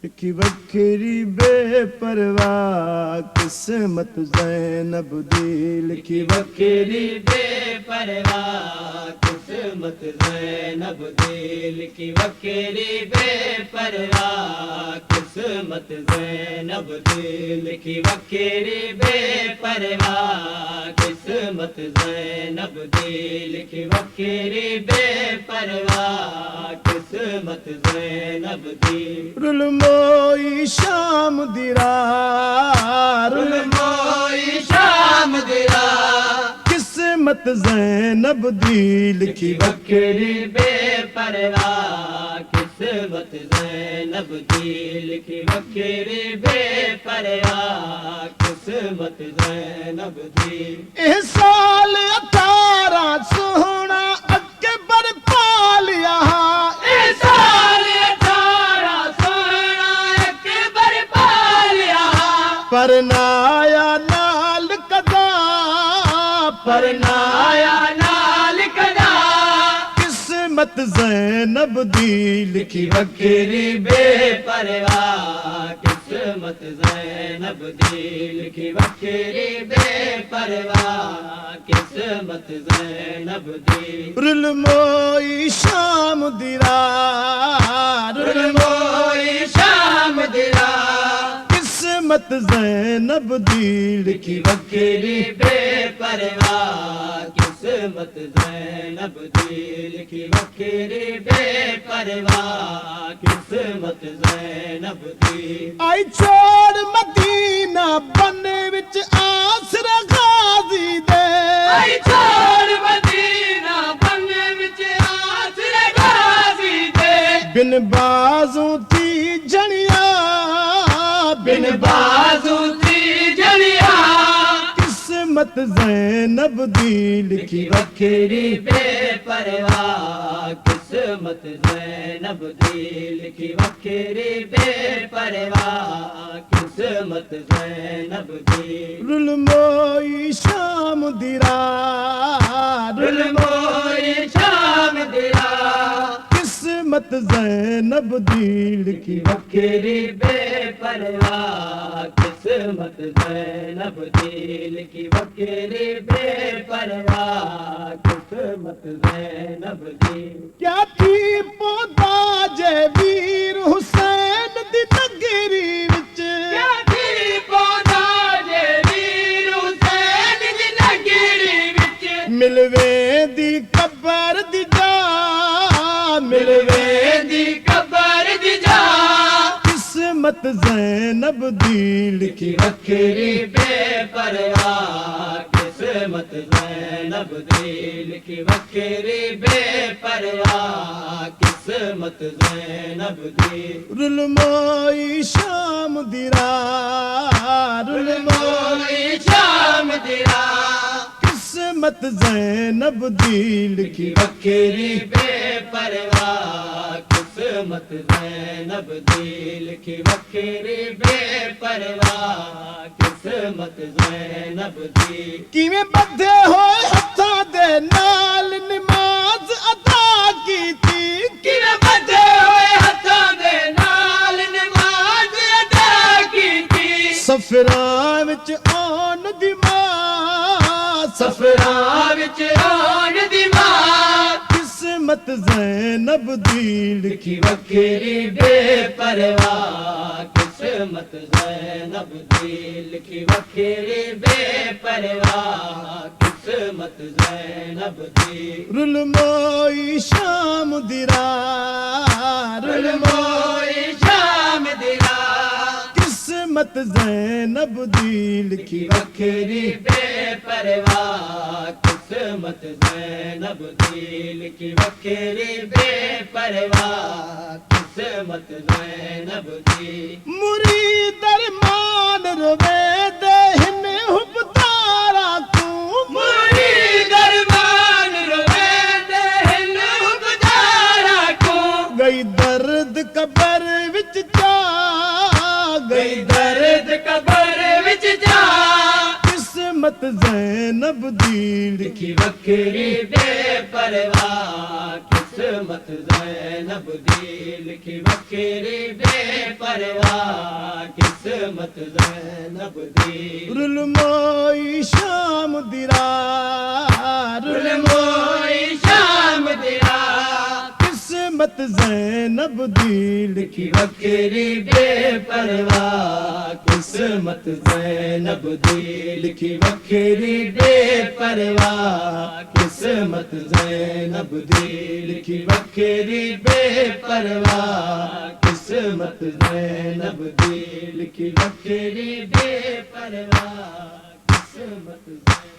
लिखी वखरी बेपरवाह किस्मत ज़ैनब दी। लिखी वखरी बेपरवाह किस्मत ज़ैनब दी। लिखी वखरी बेपरवाह किस्मत ज़ैनब दी। लिखी वखरी बेपरवाह किस्मत ज़ैनब दी। लिखी वखरी बेपरवाह किस्मत ज़ैनब दी। रुलमोई शाम दी रात, रुलमोई शाम दी रात किस्मत ज़ैनब दी। लिखी वखरी बेपरवाह किस्मत ज़ैनब दी। लिखी वखरी बेपरवाह किस्मत ज़ैनब दी। एह साल 18 सोहना अकबर पालिया। ए साल 18 सोहना अकबर पालिया। परनाया नाल कदा, परनाया नाल कदा किस्मत ज़ैनब दी। लिखी वखरी बेपरवाह किस्मत ज़ैनब दी। लिखी वखरी बेपरवाह किस्मत ज़ैनब दी। रुलमोई शाम दी रात, रुलमोई शाम दी रात किस्मत ज़ैनब दी। लिखी वखरी बेपरवाह किस्मत ज़ैनब दी। लिखी वखरी बेपरवाह किस्मत ज़ैनब दी। आई छोड़ मदीना बन विच आसरा गाज़ी दे। आई छोड़ मदीना बन विच आसरे गाज़ी दे। बिन बाज़ू थी जणिया, बिन बाज़ू थी जलिया किस्मत ज़ैनब दी। लिखी वखरी बेपरवाह किस्मत ज़ैनब दी। लिखी वखरी बेपरवाह किस्मत ज़ैनब दी। रुलमोई शाम दी रात, रुलमोई शाम दी रात किस्मत ज़ैनब दी। लिखी वखरी बेपरवाह किस्मत ज़ैनब दी। लिखी वखरी बेपरवाह किस्मत ज़ैनब दी। क्या थी पौधा जे वीर हुसैन दी नगरी विच। क्या थी पौधा जे वीर हुसैन दी नगरी विच। मिलवे दी कबर दी जा, मिलवे दी कबर दी जा किस्मत ज़ैनब दी। लिखी वखरी बेपरवाह किस्मत ज़ैनब दी। लिखी वखरी बेपरवाह किस्मत ज़ैनब दी। रुलमोई शाम दी रात, रुलमोई शाम दी रात किस्मत ज़ैनब दी। लिखी वखरी बेपरवाह किस्मत ज़ैनब दी। लिखी वखरी बेपरवाह किस्मत ज़ैनब दी। किवें बधे होए हत्थां दे नाल नमाज अदा कीती। किवें बधे होए हत्थां दे नाल नमाज़ अदा कीती। सफरां विच आउण दी मां, सफरां विच आउण दी मां किस्मत ज़ैनब दी। लिखी वखरी बेपरवाह किस्मत ज़ैनब दी। लिखी वखरी बेपरवाह किस्मत ज़ैनब दी। रुलमोई शाम दी रात, रुलमोई शाम दी रात किस्मत ज़ैनब दी। लिखी वखरी बेपरवाह किस्मत ज़ैनब दी। लिखी वखरी बेपरवाह किस्मत ज़ैनब दी। मुरीद अरमान रोवे दे हिन हुबदारा तू। मुरीद अरमान रोवे दे हिन हुबदारा को। गई दर्द कबर विच जा, गई दर्द कबर विच जा किस्मत ज़ैनब दी। लिखी वखरी बेपरवाह किस्मत ज़ैनब दी लिखी वखरी बेपरवाह किस्मत ज़ैनब दी रुलमोई शाम दी रात रुलमोई शाम दी रात किस्मत ज़ैनब दी लिखी वखरी बेपरवाह किस्मत ज़ैनब दी लिखी वखरी बेपरवाह किस्मत ज़ैनब दी लिखी वखरी बेपरवाह किस्मत ज़ैनब दी लिखी वखरी बेपरवाह किस्मत ज़ैनब